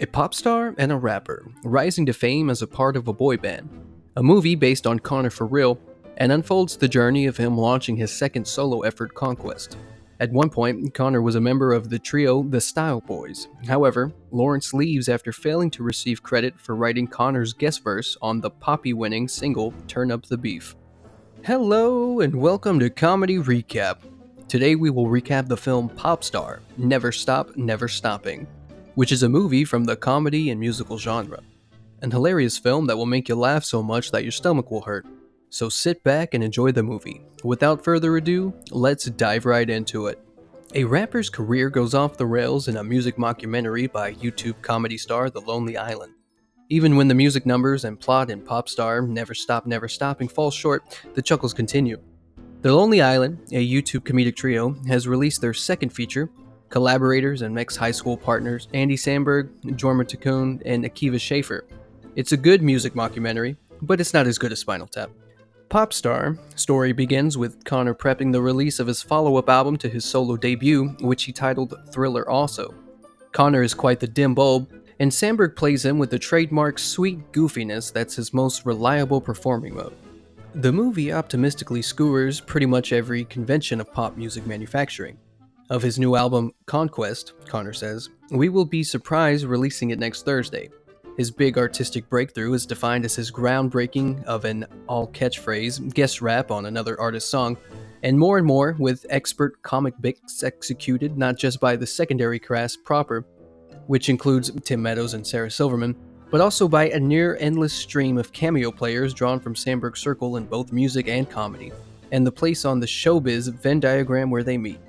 A pop star and a rapper, rising to fame as a part of a boy band. A movie based on Connor for real, and unfolds the journey of him launching his second solo effort, Conquest. At one point, Connor was a member of the trio The Style Boys. However, Lawrence leaves after failing to receive credit for writing Connor's guest verse on the Poppy-winning single Turn Up the Beef. Hello and welcome to Comedy Recap. Today we will recap the film Pop Star, Never Stop, Never Stopping, which is a movie from the comedy and musical genre. An hilarious film that will make you laugh so much that your stomach will hurt. So sit back and enjoy the movie. Without further ado, let's dive right into it. A rapper's career goes off the rails in a music mockumentary by YouTube comedy star The Lonely Island. Even when the music numbers and plot in Pop Star, Never Stop, Never Stopping fall short, the chuckles continue. The Lonely Island, a YouTube comedic trio, has released their second feature. Collaborators and ex-high school partners Andy Samberg, Jorma Tacoon, and Akiva Schaffer. It's a good music mockumentary, but it's not as good as Spinal Tap. Pop Star story begins with Connor prepping the release of his follow-up album to his solo debut, which he titled Thriller also. Connor is quite the dim bulb, and Samberg plays him with the trademark sweet goofiness that's his most reliable performing mode. The movie optimistically skewers pretty much every convention of pop music manufacturing. Of his new album, Conquest, Connor says, "We will be surprised releasing it next Thursday." His big artistic breakthrough is defined as his groundbreaking of an all-catchphrase guest rap on another artist's song, and more with expert comic bits executed not just by the secondary cast proper, which includes Tim Meadows and Sarah Silverman, but also by a near-endless stream of cameo players drawn from Samberg's circle in both music and comedy, and the place on the showbiz Venn diagram where they meet.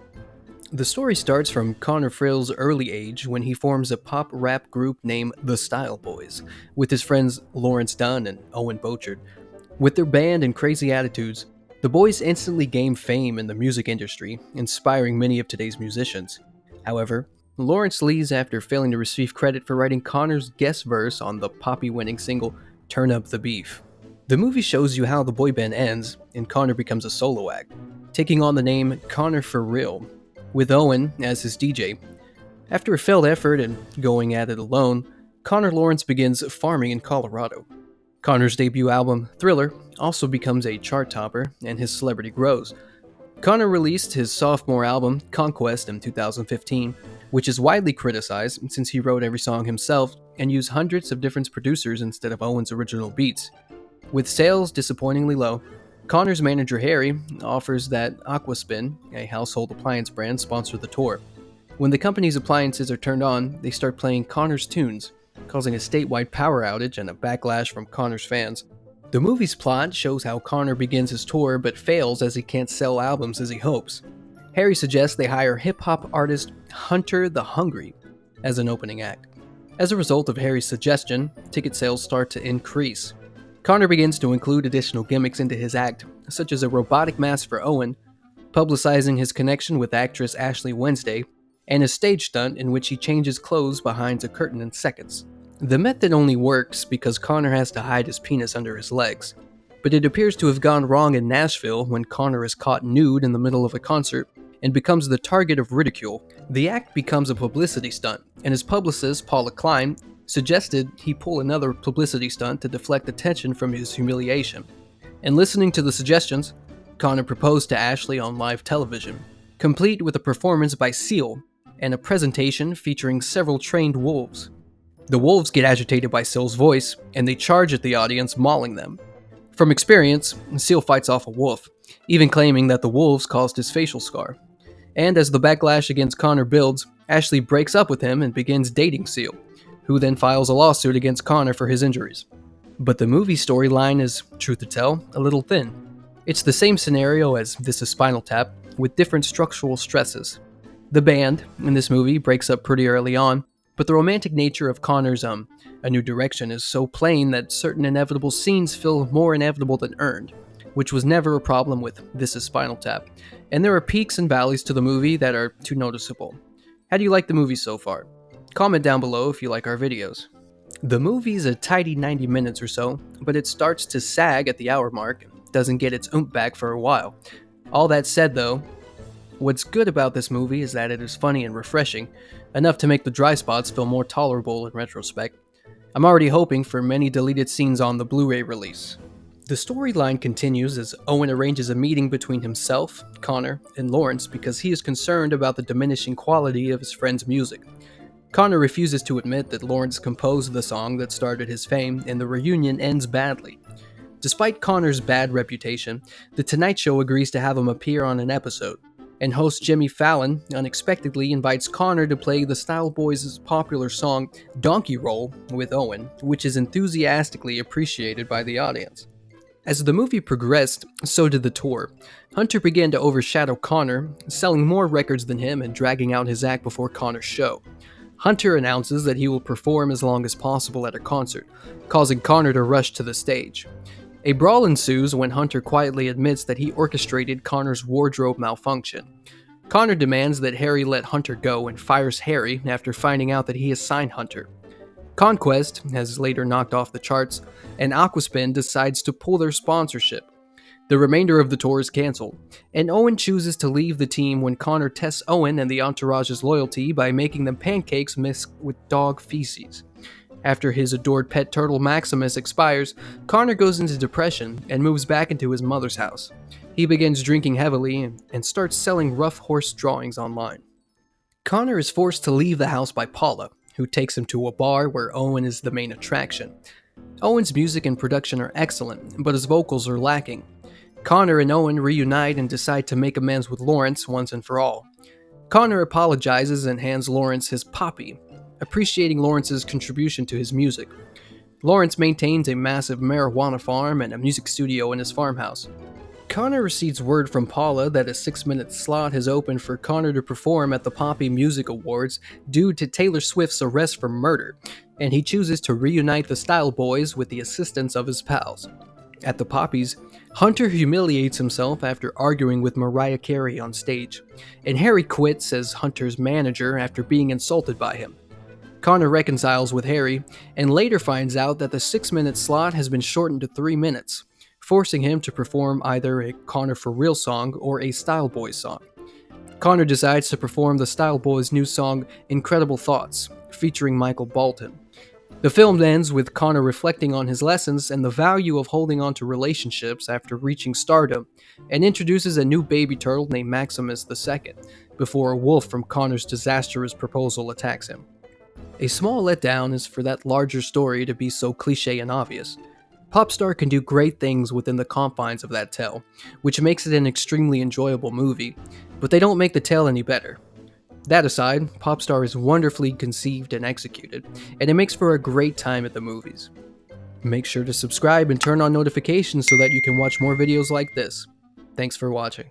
The story starts from Connor Frill's early age when he forms a pop rap group named The Style Boys, with his friends Lawrence Dunn and Owen Bochard. With their band and crazy attitudes, the boys instantly gain fame in the music industry, inspiring many of today's musicians. However, Lawrence leaves after failing to receive credit for writing Connor's guest verse on the Poppy-winning single Turn Up the Beef. The movie shows you how the boy band ends, and Connor becomes a solo act, taking on the name Connor for real, with Owen as his DJ. After a failed effort and going at it alone, Connor Lawrence begins farming in Colorado. Connor's debut album, Thriller, also becomes a chart topper, and his celebrity grows. Connor released his sophomore album, Conquest, in 2015, which is widely criticized since he wrote every song himself and used hundreds of different producers instead of Owen's original beats. With sales disappointingly low, Connor's manager Harry offers that Aquaspin, a household appliance brand, sponsor the tour. When the company's appliances are turned on, they start playing Connor's tunes, causing a statewide power outage and a backlash from Connor's fans. The movie's plot shows how Connor begins his tour but fails as he can't sell albums as he hopes. Harry suggests they hire hip-hop artist Hunter the Hungry as an opening act. As a result of Harry's suggestion, ticket sales start to increase. Connor begins to include additional gimmicks into his act, such as a robotic mask for Owen, publicizing his connection with actress Ashley Wednesday, and a stage stunt in which he changes clothes behind a curtain in seconds. The method only works because Connor has to hide his penis under his legs, but it appears to have gone wrong in Nashville when Connor is caught nude in the middle of a concert and becomes the target of ridicule. The act becomes a publicity stunt, and his publicist, Paula Klein, suggested he pull another publicity stunt to deflect attention from his humiliation. And listening to the suggestions, Connor proposed to Ashley on live television, complete with a performance by Seal and a presentation featuring several trained wolves. The wolves get agitated by Seal's voice, and they charge at the audience, mauling them. From experience, Seal fights off a wolf, even claiming that the wolves caused his facial scar. And as the backlash against Connor builds, Ashley breaks up with him and begins dating Seal, who then files a lawsuit against Connor for his injuries. But the movie storyline is, truth to tell, a little thin. It's the same scenario as This Is Spinal Tap, with different structural stresses. The band, in this movie, breaks up pretty early on, but the romantic nature of Connor's A New Direction is so plain that certain inevitable scenes feel more inevitable than earned, which was never a problem with This Is Spinal Tap. And there are peaks and valleys to the movie that are too noticeable. How do you like the movie so far? Comment down below if you like our videos. The movie's a tidy 90 minutes or so, but it starts to sag at the hour mark and doesn't get its oomph back for a while. All that said though, what's good about this movie is that it is funny and refreshing, enough to make the dry spots feel more tolerable in retrospect. I'm already hoping for many deleted scenes on the Blu-ray release. The storyline continues as Owen arranges a meeting between himself, Connor, and Lawrence because he is concerned about the diminishing quality of his friend's music. Connor refuses to admit that Lawrence composed the song that started his fame, and the reunion ends badly. Despite Connor's bad reputation, The Tonight Show agrees to have him appear on an episode, and host Jimmy Fallon unexpectedly invites Connor to play the Style Boys' popular song Donkey Roll with Owen, which is enthusiastically appreciated by the audience. As the movie progressed, so did the tour. Hunter began to overshadow Connor, selling more records than him and dragging out his act before Connor's show. Hunter announces that he will perform as long as possible at a concert, causing Connor to rush to the stage. A brawl ensues when Hunter quietly admits that he orchestrated Connor's wardrobe malfunction. Connor demands that Harry let Hunter go and fires Harry after finding out that he has signed Hunter. Conquest has later knocked off the charts, and Aquaspin decides to pull their sponsorship. The remainder of the tour is cancelled, and Owen chooses to leave the team when Connor tests Owen and the entourage's loyalty by making them pancakes mixed with dog feces. After his adored pet turtle Maximus expires, Connor goes into depression and moves back into his mother's house. He begins drinking heavily and starts selling rough horse drawings online. Connor is forced to leave the house by Paula, who takes him to a bar where Owen is the main attraction. Owen's music and production are excellent, but his vocals are lacking. Connor and Owen reunite and decide to make amends with Lawrence once and for all. Connor apologizes and hands Lawrence his Poppy, appreciating Lawrence's contribution to his music. Lawrence maintains a massive marijuana farm and a music studio in his farmhouse. Connor receives word from Paula that a 6-minute slot has opened for Connor to perform at the Poppy Music Awards due to Taylor Swift's arrest for murder, and he chooses to reunite the Style Boys with the assistance of his pals. At the Poppies, Hunter humiliates himself after arguing with Mariah Carey on stage, and Harry quits as Hunter's manager after being insulted by him. Connor reconciles with Harry, and later finds out that the 6-minute slot has been shortened to 3 minutes, forcing him to perform either a Connor for Real song or a Style Boys song. Connor decides to perform the Style Boys' new song Incredible Thoughts, featuring Michael Bolton. The film ends with Connor reflecting on his lessons and the value of holding on to relationships after reaching stardom, and introduces a new baby turtle named Maximus II, before a wolf from Connor's disastrous proposal attacks him. A small letdown is for that larger story to be so cliché and obvious. Popstar can do great things within the confines of that tale, which makes it an extremely enjoyable movie, but they don't make the tale any better. That aside, Popstar is wonderfully conceived and executed, and it makes for a great time at the movies. Make sure to subscribe and turn on notifications so that you can watch more videos like this. Thanks for watching.